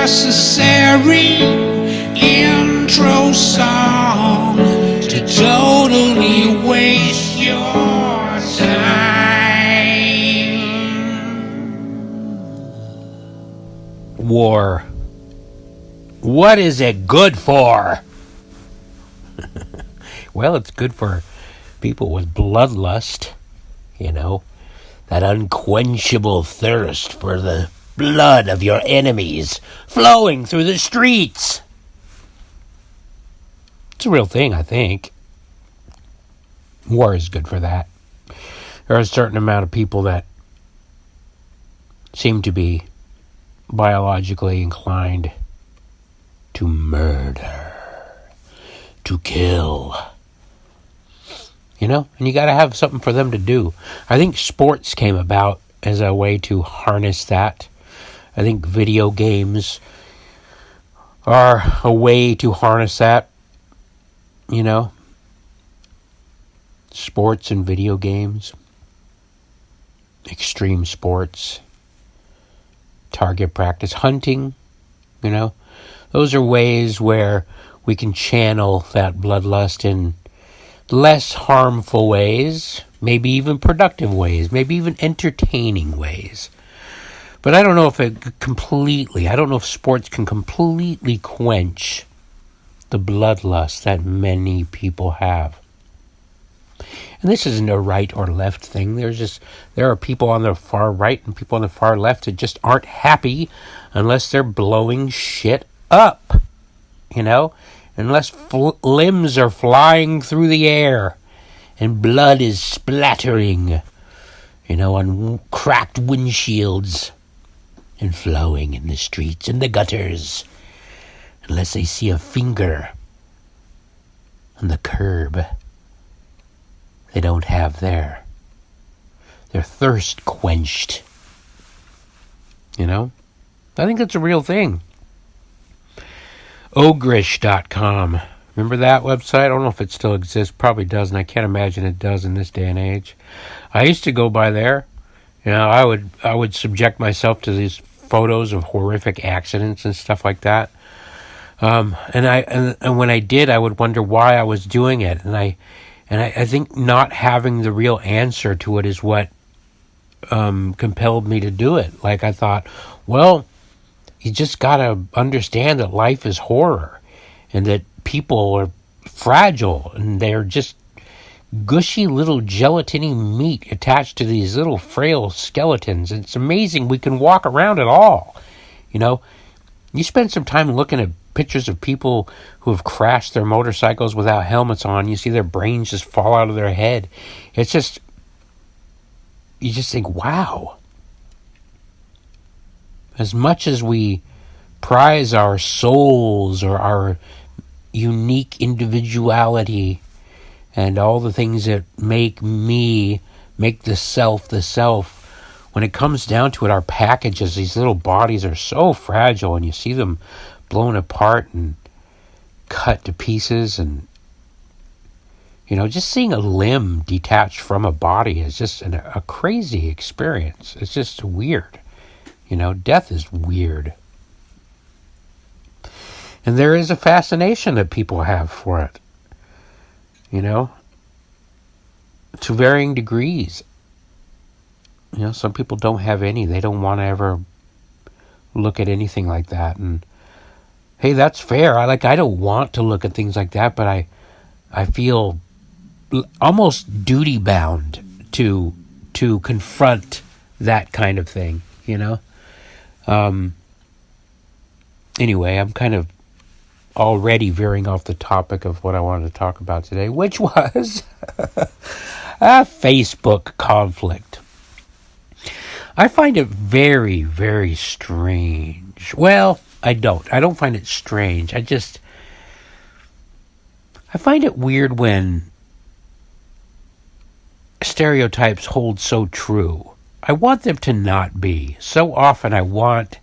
unnecessary intro song to totally waste your time. War. What is it good for? Well, it's good for people with bloodlust, you know, that unquenchable thirst for the blood of your enemies flowing through the streets. It's a real thing, I think. War is good for that. There are a certain amount of people that seem to be biologically inclined to murder, to kill. You know, and you got to have something for them to do. I think sports came about as a way to harness that. I think video games are a way to harness that. You know, sports and video games, extreme sports, target practice, hunting, you know. Those are ways where we can channel that bloodlust in less harmful ways, maybe even productive ways, maybe even entertaining ways. But I don't know if I don't know if sports can completely quench the bloodlust that many people have. And this isn't a right or left thing. There are people on the far right and people on the far left that just aren't happy unless they're blowing shit up, you know, unless limbs are flying through the air and blood is splattering, you know, on cracked windshields and flowing in the streets and the gutters, unless they see a finger on the curb they don't have their thirst quenched. You know? I think that's a real thing. Ogrish.com. Remember that website? I don't know if it still exists. Probably doesn't. I can't imagine it does in this day and age. I used to go by there. You know, I would subject myself to these photos of horrific accidents and stuff like that. And when I did, I would wonder why I was doing it. And I think not having the real answer to it is what compelled me to do it. Like, I thought, well, you just got to understand that life is horror and that people are fragile and they're just gushy little gelatiny meat attached to these little frail skeletons. It's amazing we can walk around at all. You know, you spend some time looking at pictures of people who have crashed their motorcycles without helmets on. You see their brains just fall out of their head. It's just, you just think, wow. As much as we prize our souls or our unique individuality and all the things that make the self, when it comes down to it, our packages, these little bodies are so fragile, and you see them blown apart and cut to pieces, and you know, just seeing a limb detached from a body is just a crazy experience. It's just weird. You know, death is weird. And there is a fascination that people have for it. You know, to varying degrees. You know, some people don't have any. They don't want to ever look at anything like that. And hey, that's fair. I don't want to look at things like that, but I feel almost duty bound to confront that kind of thing, you know? Anyway, I'm kind of already veering off the topic of what I wanted to talk about today, which was a Facebook conflict. I find it very, very strange. Well, I don't find it strange. I find it weird when stereotypes hold so true. I want them to not be. So often I want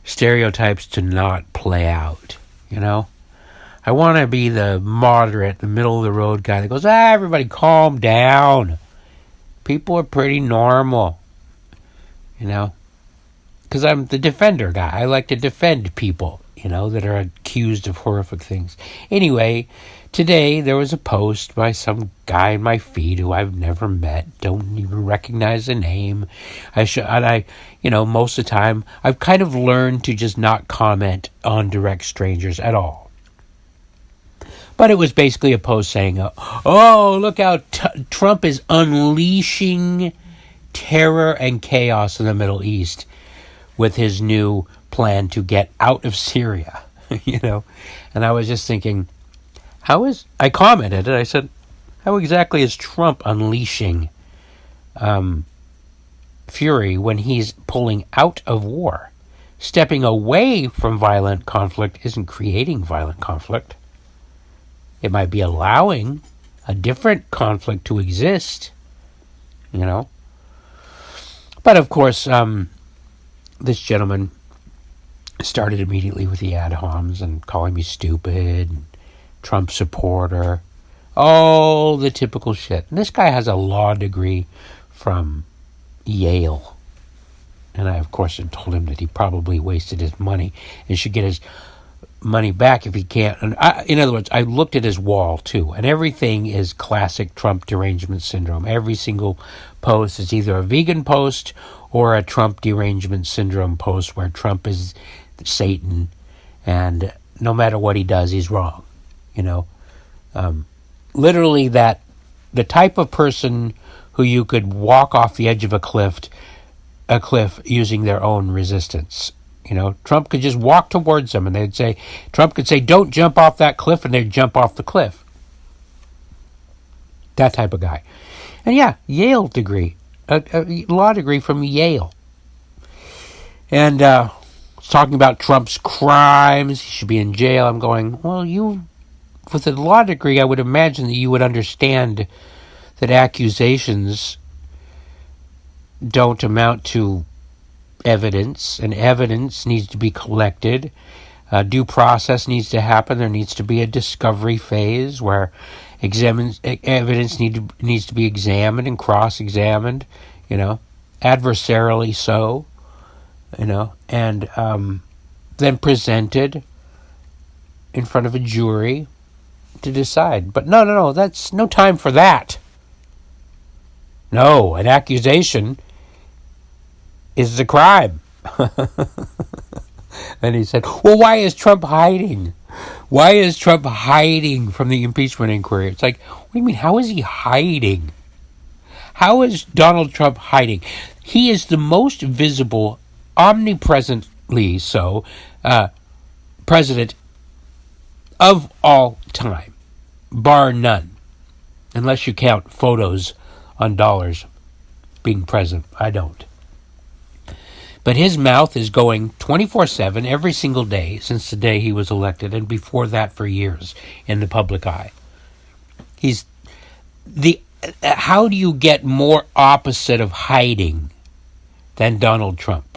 stereotypes to not play out, you know? I want to be the moderate, the middle-of-the-road guy that goes, everybody calm down. People are pretty normal, you know? because I'm the defender guy. I like to defend people, that are accused of horrific things. Anyway, today there was a post by some guy in my feed who I've never met, don't even recognize the name. Most of the time, I've kind of learned to just not comment on direct strangers at all. But it was basically a post saying, oh, look how Trump is unleashing terror and chaos in the Middle East with his new plan to get out of Syria, And I was just thinking, I commented and I said, how exactly is Trump unleashing fury when he's pulling out of war? Stepping away from violent conflict isn't creating violent conflict. It might be allowing a different conflict to exist, But of course, this gentleman started immediately with the ad homs and calling me stupid, and Trump supporter, all the typical shit. And this guy has a law degree from Yale. And I, of course, had told him that he probably wasted his money and should get his money back if he can't. And in other words, I looked at his wall, too, and everything is classic Trump derangement syndrome. Every single post is either a vegan post or a Trump derangement syndrome post where Trump is Satan, and no matter what he does, he's wrong. Literally that the type of person who you could walk off the edge of a cliff using their own resistance. Trump could just walk towards them, and Trump could say, don't jump off that cliff, and they'd jump off the cliff. That type of guy. And yeah, Yale degree, a law degree from Yale. And talking about Trump's crimes, he should be in jail. I'm going, well, with a law degree, I would imagine that you would understand that accusations don't amount to evidence, and evidence needs to be collected. Due process needs to happen. There needs to be a discovery phase where evidence needs to be examined and cross-examined, adversarially so, and then presented in front of a jury to decide. But no, that's no time for that. No, an accusation is the crime. And he said, well, why is Trump hiding? Why is Trump hiding from the impeachment inquiry? It's like, what do you mean? How is he hiding? How is Donald Trump hiding? He is the most visible, omnipresently so, president of all time, bar none, unless you count photos on dollars being present. I don't. But his mouth is going 24/7 every single day since the day he was elected, and before that for years in the public eye. How do you get more opposite of hiding than Donald Trump?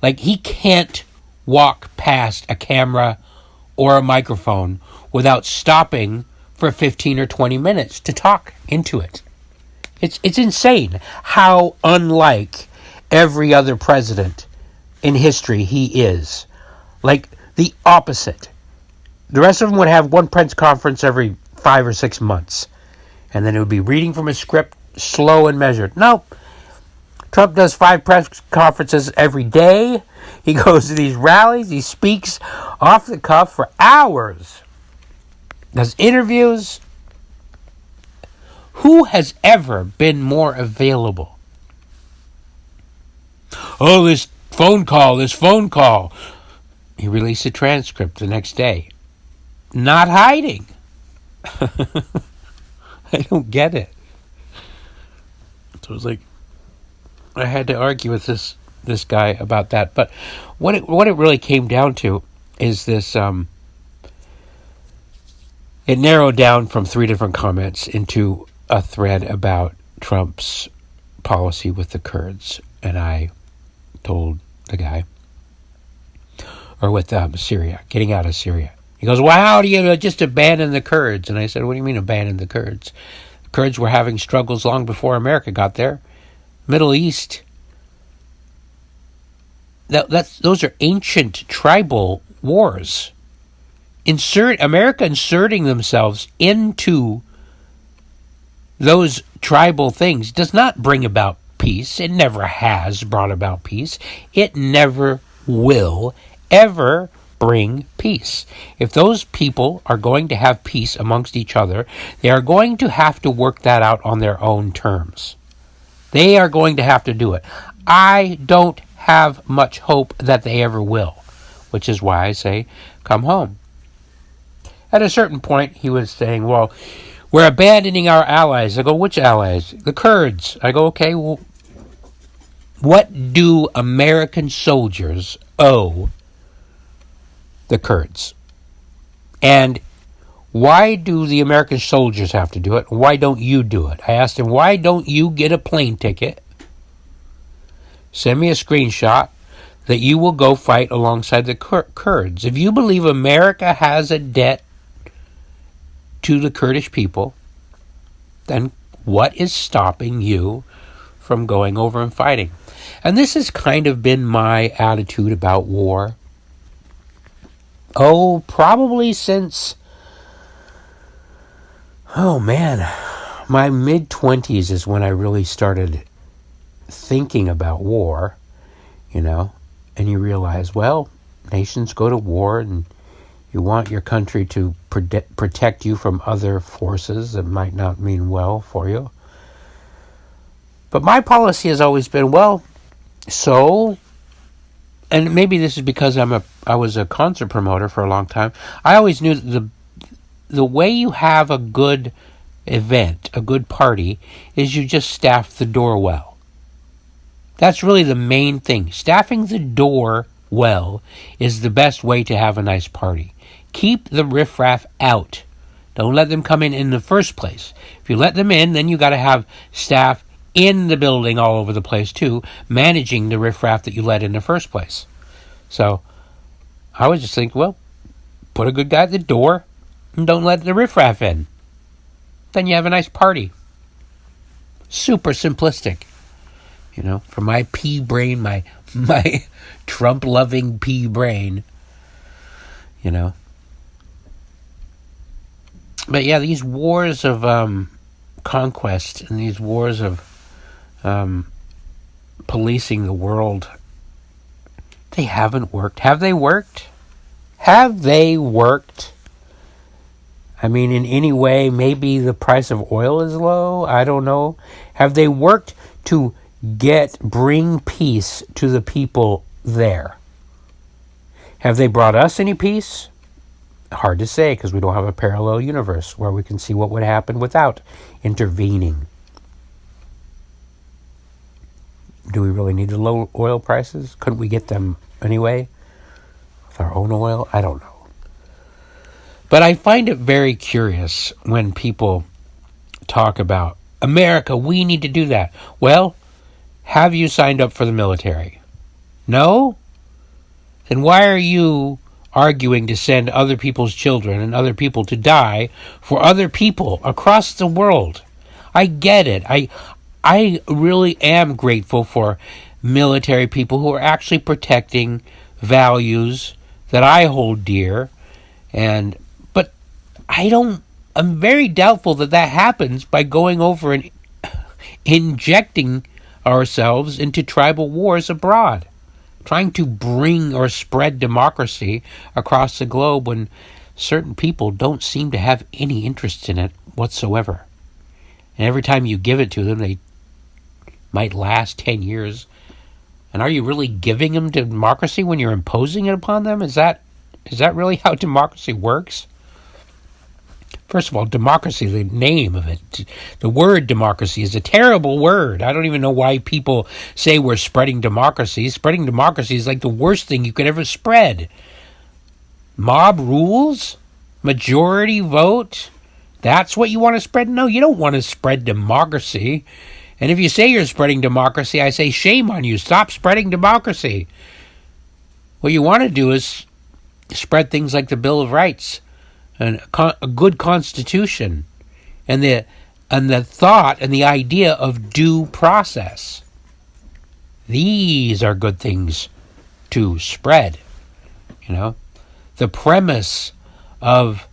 Like, he can't walk past a camera or a microphone without stopping for 15 or 20 minutes to talk into it. It's insane how unlike every other president in history he is. Like, the opposite. The rest of them would have one press conference every 5 or 6 months, and then it would be reading from a script, slow and measured. No, Trump does 5 press conferences every day. He goes to these rallies. He speaks off the cuff for hours. Does interviews. Who has ever been more available? Oh, this phone call. He released a transcript the next day. Not hiding. I don't get it. So it was like, I had to argue with this guy about that. But what it really came down to is this. It narrowed down from 3 different comments into a thread about Trump's policy with the Kurds, and I told the guy, or with Syria, getting out of Syria. He goes, well, how do you just abandon the Kurds? And I said, what do you mean abandon the Kurds? The Kurds were having struggles long before America got there. Middle East those are ancient tribal wars. America inserting themselves into those tribal things does not bring about peace. It never has brought about peace. It never will ever bring peace. If those people are going to have peace amongst each other, they are going to have to work that out on their own terms. They are going to have to do it. I don't have much hope that they ever will, which is why I say, come home. At a certain point, he was saying, well, we're abandoning our allies. I go, which allies? The Kurds. I go, okay, well, what do American soldiers owe the Kurds? And why do the American soldiers have to do it? Why don't you do it? I asked him, why don't you get a plane ticket, send me a screenshot that you will go fight alongside the Kurds? If you believe America has a debt to the Kurdish people, then what is stopping you from going over and fighting? And this has kind of been my attitude about war. Oh, probably since, my mid-20s is when I really started thinking about war, and you realize, well, nations go to war and you want your country to protect you from other forces that might not mean well for you. But my policy has always been, and maybe this is because I was a concert promoter for a long time. I always knew that the way you have a good event, a good party, is you just staff the door well. That's really the main thing. Staffing the door well is the best way to have a nice party. Keep the riffraff out. Don't let them come in the first place. If you let them in, then you got to have staff in the building all over the place too, managing the riffraff that you let in the first place. So I would just think, put a good guy at the door and don't let the riffraff in. Then you have a nice party. Super simplistic. For my pea brain, my Trump-loving pea brain, But yeah, these wars of conquest and these wars of policing the world, they haven't worked. Have they worked? Have they worked? I mean, in any way, maybe the price of oil is low. I don't know. Have they worked to bring peace to the people there? Have they brought us any peace? Hard to say, because we don't have a parallel universe where we can see what would happen without intervening. Do we really need the low oil prices? Couldn't we get them anyway with our own oil? I don't know. But I find it very curious when people talk about America, we need to do that. Well, have you signed up for the military? No? Then why are you arguing to send other people's children and other people to die for other people across the world? I get it. I really am grateful for military people who are actually protecting values that I hold dear, but I'm very doubtful that happens by going over and injecting ourselves into tribal wars abroad, trying to bring or spread democracy across the globe when certain people don't seem to have any interest in it whatsoever. And every time you give it to them, they might last 10 years. And are you really giving them democracy when you're imposing it upon them? Is that really how democracy works? First of all, democracy, the name of it, the word democracy is a terrible word. I don't even know why people say we're spreading democracy. Spreading democracy is like the worst thing you could ever spread. Mob rules? Majority vote? That's what you want to spread? No, you don't want to spread democracy. And if you say you're spreading democracy, I say shame on you. Stop spreading democracy. What you want to do is spread things like the Bill of Rights, and a good constitution, and the thought and the idea of due process. These are good things to spread. The premise of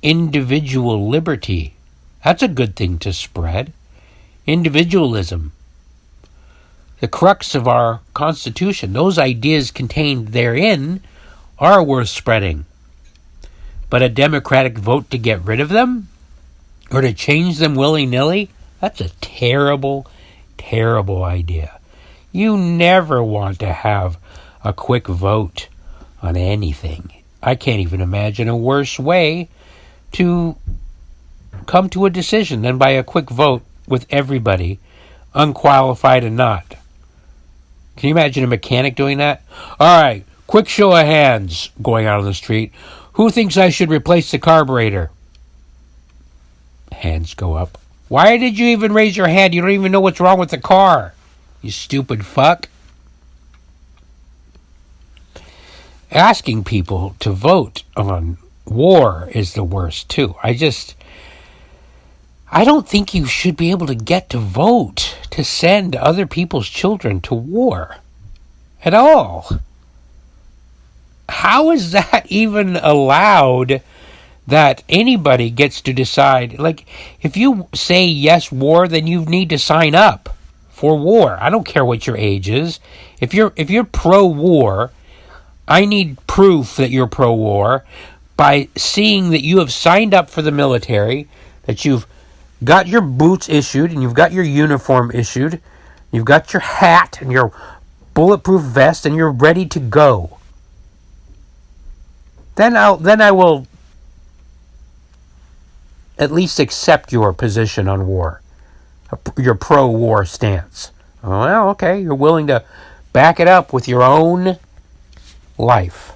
individual liberty, that's a good thing to spread. Individualism, the crux of our Constitution, those ideas contained therein are worth spreading. But a democratic vote to get rid of them or to change them willy-nilly, that's a terrible, terrible idea. You never want to have a quick vote on anything. I can't even imagine a worse way to come to a decision than by a quick vote with everybody, unqualified and not. Can you imagine a mechanic doing that? All right, quick show of hands going out on the street. Who thinks I should replace the carburetor? Hands go up. Why did you even raise your hand? You don't even know what's wrong with the car, you stupid fuck. Asking people to vote on war is the worst, too. I don't think you should be able to get to vote to send other people's children to war at all. How is that even allowed that anybody gets to decide? Like, if you say yes, war, then you need to sign up for war. I don't care what your age is. If you're pro-war, I need proof that you're pro-war by seeing that you have signed up for the military, that you've got your boots issued and you've got your uniform issued, you've got your hat and your bulletproof vest, and you're ready to go. Then I will at least accept your position on war, your pro-war stance. Well, okay, you're willing to back it up with your own life.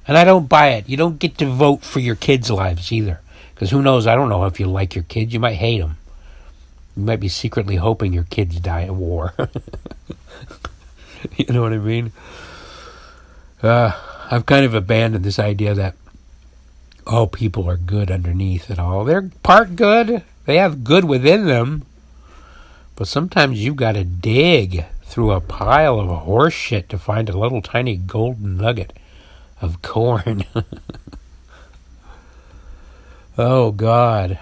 And I don't buy it. You don't get to vote for your kids' lives either. Because who knows, I don't know if you like your kids. You might hate them. You might be secretly hoping your kids die in war. You know what I mean? I've kind of abandoned this idea that all people are good underneath it all. They're part good. They have good within them. But sometimes you've got to dig through a pile of horse shit to find a little tiny golden nugget of corn. Oh, God.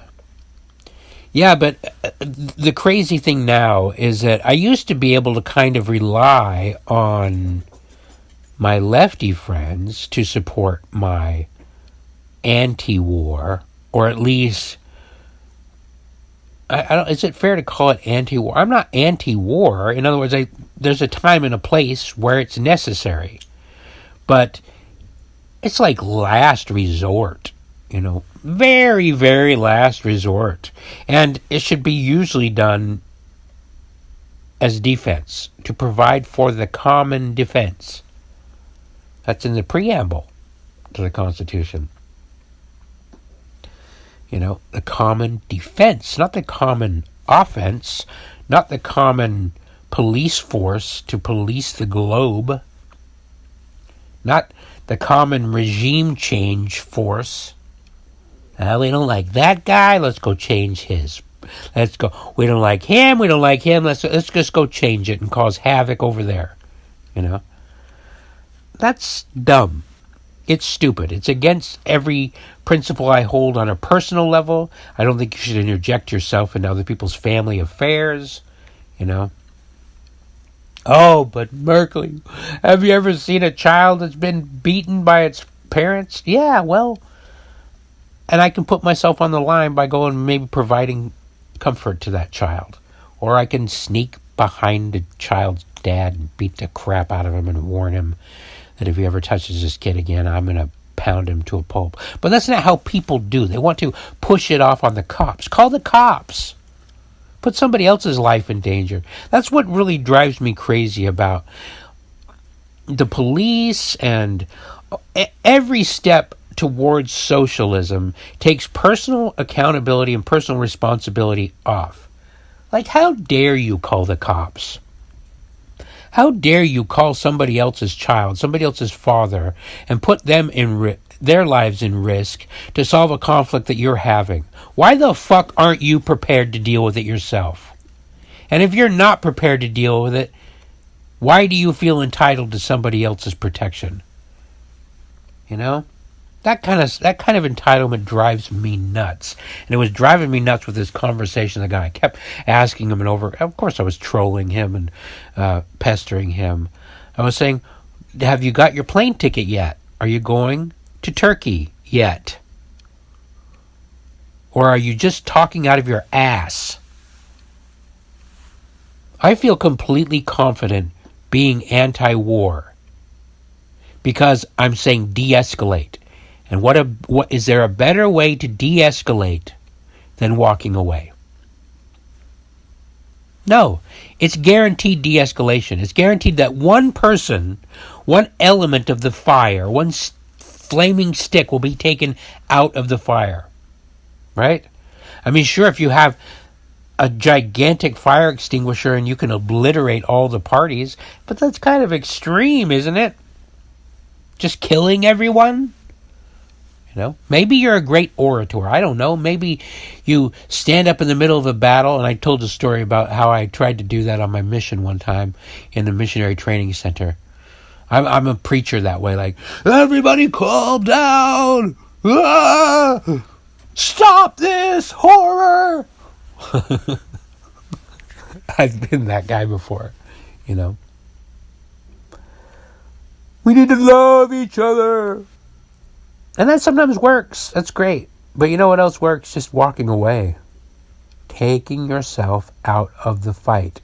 Yeah, but the crazy thing now is that I used to be able to kind of rely on my lefty friends to support my anti-war, or at least, I don't. Is it fair to call it anti-war? I'm not anti-war. In other words, there's a time and a place where it's necessary, but it's like last resort. Very, very last resort. And it should be usually done as defense, to provide for the common defense. That's in the preamble to the Constitution. The common defense, not the common offense, not the common police force to police the globe, not the common regime change force. We don't like that guy. Let's go change his. Let's go. We don't like him. We don't like him. Let's just go change it and cause havoc over there. That's dumb. It's stupid. It's against every principle I hold on a personal level. I don't think you should interject yourself into other people's family affairs. Oh, but Merkley, have you ever seen a child that's been beaten by its parents? Yeah, well, and I can put myself on the line by going and maybe providing comfort to that child. Or I can sneak behind the child's dad and beat the crap out of him and warn him that if he ever touches this kid again, I'm going to pound him to a pulp. But that's not how people do. They want to push it off on the cops. Call the cops. Put somebody else's life in danger. That's what really drives me crazy about the police, and every step towards socialism takes personal accountability and personal responsibility off. Like, how dare you call the cops? How dare you call somebody else's child, somebody else's father, and put them in their lives in risk to solve a conflict that you're having? Why the fuck aren't you prepared to deal with it yourself? And if you're not prepared to deal with it, Why do you feel entitled to somebody else's protection? You know? That kind of entitlement drives me nuts. And it was driving me nuts with this conversation. The guy, I kept asking him, and of course I was trolling him and pestering him. I was saying, have you got your plane ticket yet? Are you going to Turkey yet? Or are you just talking out of your ass? I feel completely confident being anti-war because I'm saying de-escalate. And what is there a better way to de-escalate than walking away? No, it's guaranteed de-escalation. It's guaranteed that one person, one element of the fire, one flaming stick will be taken out of the fire. Right? I mean, sure, if you have a gigantic fire extinguisher and you can obliterate all the parties, but that's kind of extreme, isn't it? Just killing everyone? You know, maybe you're a great orator. I don't know. Maybe you stand up in the middle of a battle, and I told a story about how I tried to do that on my mission one time in the missionary training center. I'm a preacher that way, like, everybody calm down! Ah! Stop this horror! I've been that guy before, you know. We need to love each other. And that sometimes works. That's great. But you know what else works? Just walking away. Taking yourself out of the fight.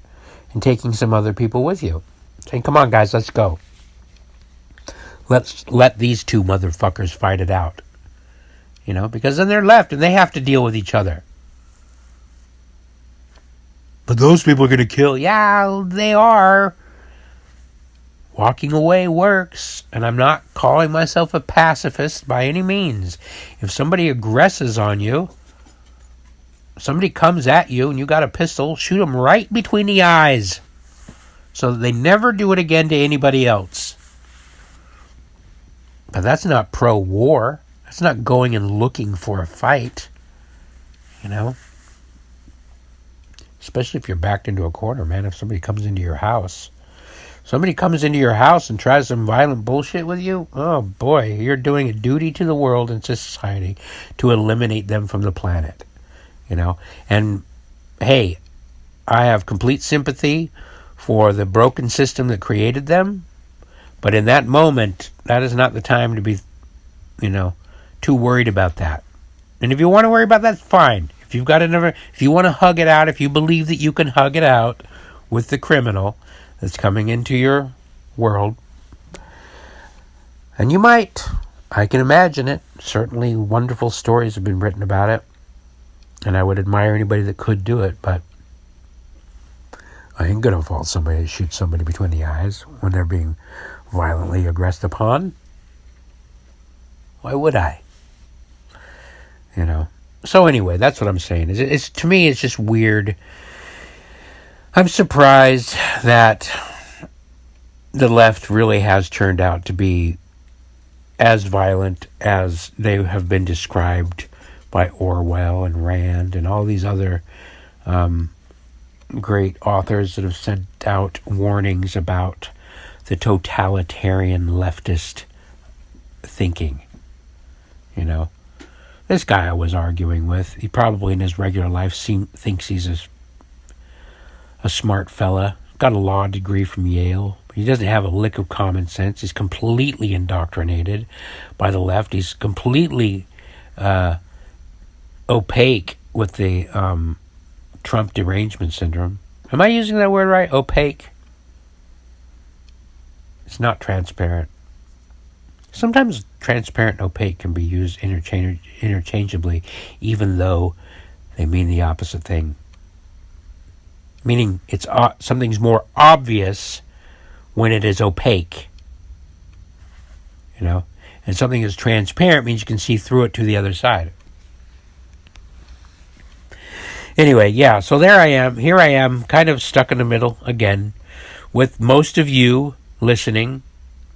And taking some other people with you. Saying, come on, guys, let's go. Let's let these two motherfuckers fight it out. You know, because then they're left and they have to deal with each other. But those people are going to kill. Yeah, they are. Walking away works, and I'm not calling myself a pacifist by any means. If somebody aggresses on you, somebody comes at you and you got a pistol, shoot them right between the eyes so that they never do it again to anybody else. But that's not pro-war. That's not going and looking for a fight, you know? Especially if you're backed into a corner, man. If somebody comes into your house. Somebody comes into your house and tries some violent bullshit with you, oh boy, you're doing a duty to the world and to society to eliminate them from the planet, you know. And hey, I have complete sympathy for the broken system that created them, but in that moment, that is not the time to be, you know, too worried about that. And if you want to worry about that, fine. If you want to hug it out, if you believe that you can hug it out with the criminal that's coming into your world, and you might, I can imagine it. Certainly wonderful stories have been written about it, and I would admire anybody that could do it, but I ain't gonna fault somebody to shoot somebody between the eyes when they're being violently aggressed upon. Why would I? You know. So anyway, that's what I'm saying. It's to me, it's just weird. I'm surprised that the left really has turned out to be as violent as they have been described by Orwell and Rand and all these other great authors that have sent out warnings about the totalitarian leftist thinking. You know, this guy I was arguing with, he probably in his regular life thinks he's a smart fella, got a law degree from Yale. He doesn't have a lick of common sense. He's completely indoctrinated by the left. He's completely opaque with the Trump derangement syndrome. Am I using that word right? Opaque? It's not transparent. Sometimes transparent and opaque can be used interchangeably, even though they mean the opposite thing. Meaning it's something's more obvious when it is opaque. You know? And something is transparent means you can see through it to the other side. Anyway, yeah, so there I am. Here I am, kind of stuck in the middle again, with most of you listening.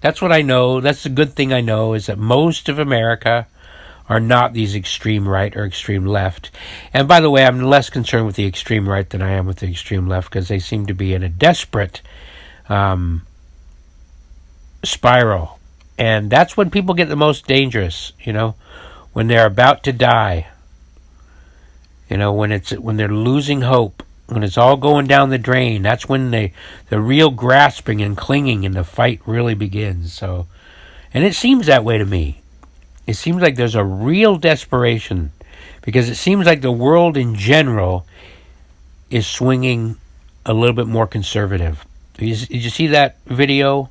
That's what I know. That's the good thing I know, is that most of America are not these extreme right or extreme left. And by the way, I'm less concerned with the extreme right than I am with the extreme left, because they seem to be in a desperate spiral. And that's when people get the most dangerous, when they're about to die. When they're losing hope, when it's all going down the drain, that's when the real grasping and clinging and the fight really begins. So, and it seems that way to me. It seems like there's a real desperation, because it seems like the world in general is swinging a little bit more conservative. Did you see that video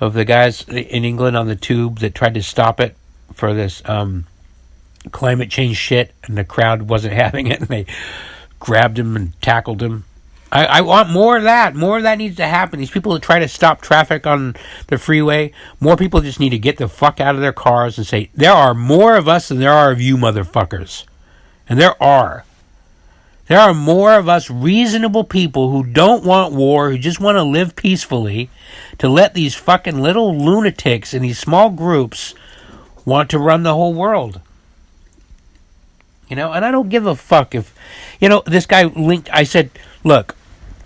of the guys in England on the tube that tried to stop it for this climate change shit, and the crowd wasn't having it, and they grabbed him and tackled him? I want more of that. More of that needs to happen. These people that try to stop traffic on the freeway, more people just need to get the fuck out of their cars and say, there are more of us than there are of you motherfuckers. And there are. There are more of us reasonable people who don't want war, who just want to live peacefully, to let these fucking little lunatics in these small groups want to run the whole world. And I don't give a fuck if, this guy linked, I said, look,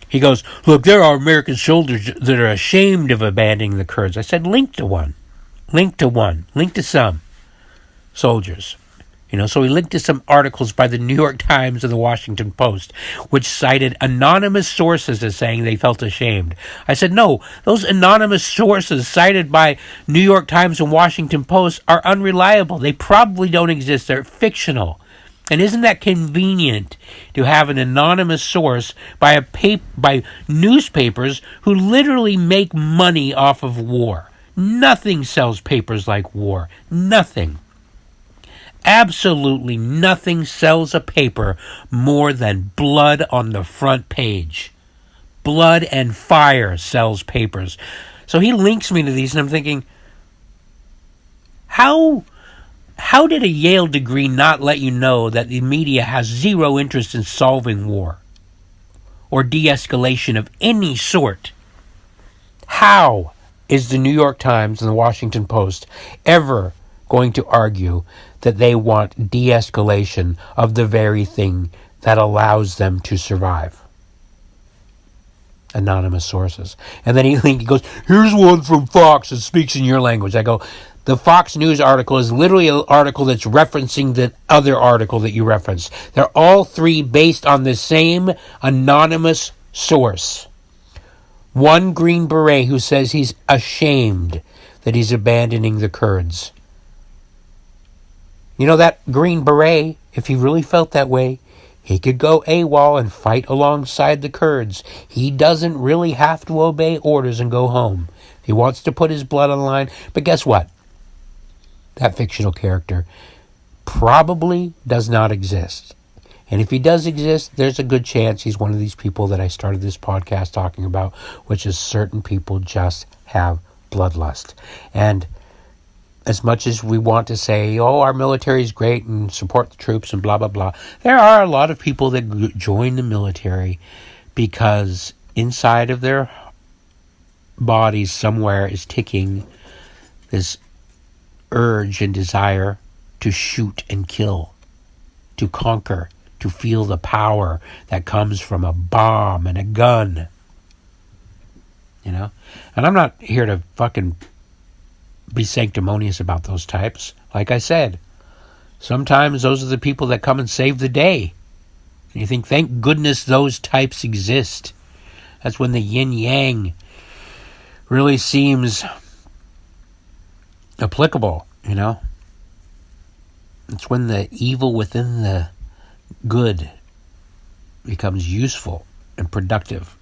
he goes, look, there are American soldiers that are ashamed of abandoning the Kurds. I said, link to one. Link to some soldiers. So he linked to some articles by the New York Times and the Washington Post, which cited anonymous sources as saying they felt ashamed. I said, no, those anonymous sources cited by New York Times and Washington Post are unreliable. They probably don't exist. They're fictional. And isn't that convenient to have an anonymous source by newspapers who literally make money off of war? Nothing sells papers like war. Nothing. Absolutely nothing sells a paper more than blood on the front page. Blood and fire sells papers. So he links me to these, and I'm thinking, how did a Yale degree not let you know that the media has zero interest in solving war or de-escalation of any sort? How is the New York Times and the Washington Post ever going to argue that they want de-escalation of the very thing that allows them to survive? Anonymous sources. And then he goes, here's one from Fox that speaks in your language. I go, the Fox News article is literally an article that's referencing the other article that you referenced. They're all three based on the same anonymous source. One Green Beret who says he's ashamed that he's abandoning the Kurds. That Green Beret, if he really felt that way, he could go AWOL and fight alongside the Kurds. He doesn't really have to obey orders and go home. He wants to put his blood on the line. But guess what? That fictional character probably does not exist. And if he does exist, there's a good chance he's one of these people that I started this podcast talking about, which is certain people just have bloodlust. And as much as we want to say, our military is great and support the troops and blah, blah, blah, there are a lot of people that join the military because inside of their bodies somewhere is ticking this urge and desire to shoot and kill, to conquer, to feel the power that comes from a bomb and a gun. And I'm not here to fucking be sanctimonious about those types. Like I said, sometimes those are the people that come and save the day. And you think, thank goodness those types exist. That's when the yin-yang really seems applicable, It's when the evil within the good becomes useful and productive.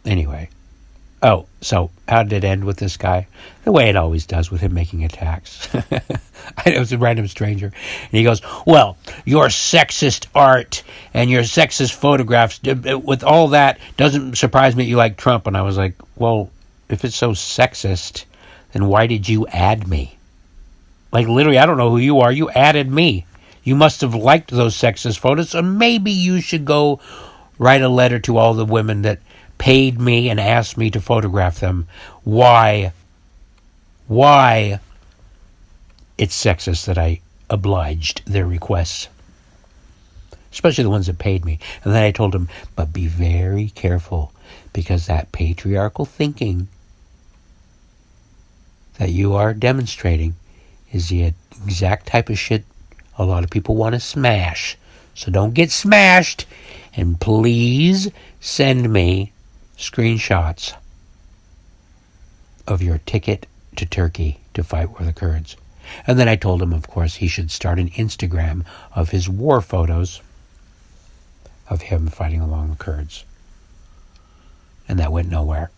Anyway. Oh, so how did it end with this guy? The way it always does with him making attacks. It was a random stranger. And he goes, well, your sexist art and your sexist photographs, with all that, doesn't surprise me that you like Trump. And I was like, well, if it's so sexist, then why did you add me? Like, literally, I don't know who you are. You added me. You must have liked those sexist photos, so maybe you should go write a letter to all the women that paid me and asked me to photograph them. Why it's sexist that I obliged their requests. especially the ones that paid me. And then I told him, but be very careful, because that patriarchal thinking that you are demonstrating is the exact type of shit a lot of people want to smash. So don't get smashed, and please send me screenshots of your ticket to Turkey to fight with the Kurds. And then I told him, of course, he should start an Instagram of his war photos of him fighting along the Kurds. And that went nowhere.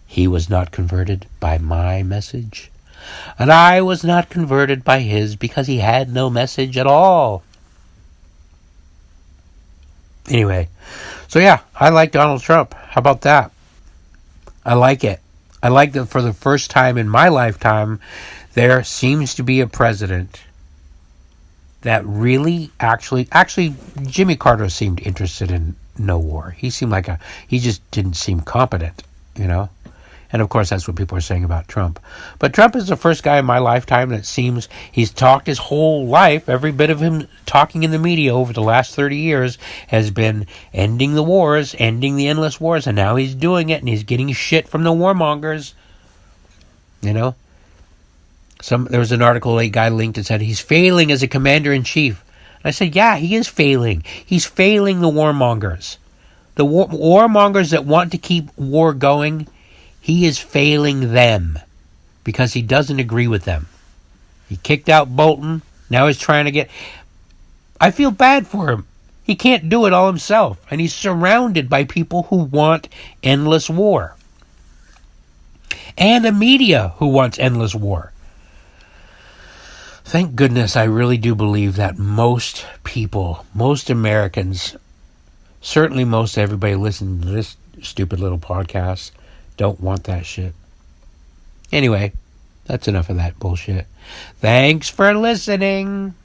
He was not converted by my message, and I was not converted by his, because he had no message at all. Anyway, so yeah, I like Donald Trump. How about that? I like it. I like that for the first time in my lifetime, there seems to be a president that really actually Jimmy Carter seemed interested in no war. He seemed like he just didn't seem competent, you know? And of course, that's what people are saying about Trump. But Trump is the first guy in my lifetime that seems he's talked his whole life. Every bit of him talking in the media over the last 30 years has been ending the wars, ending the endless wars. And now he's doing it, and he's getting shit from the warmongers. You know? There was an article a guy linked and said he's failing as a commander-in-chief. And I said, yeah, he is failing. He's failing the warmongers. The warmongers that want to keep war going, he is failing them because he doesn't agree with them. He kicked out Bolton. Now he's trying to get... I feel bad for him. He can't do it all himself. And he's surrounded by people who want endless war. And a media who wants endless war. Thank goodness, I really do believe that most people, most Americans, certainly most everybody listening to this stupid little podcast, don't want that shit. Anyway, that's enough of that bullshit. Thanks for listening.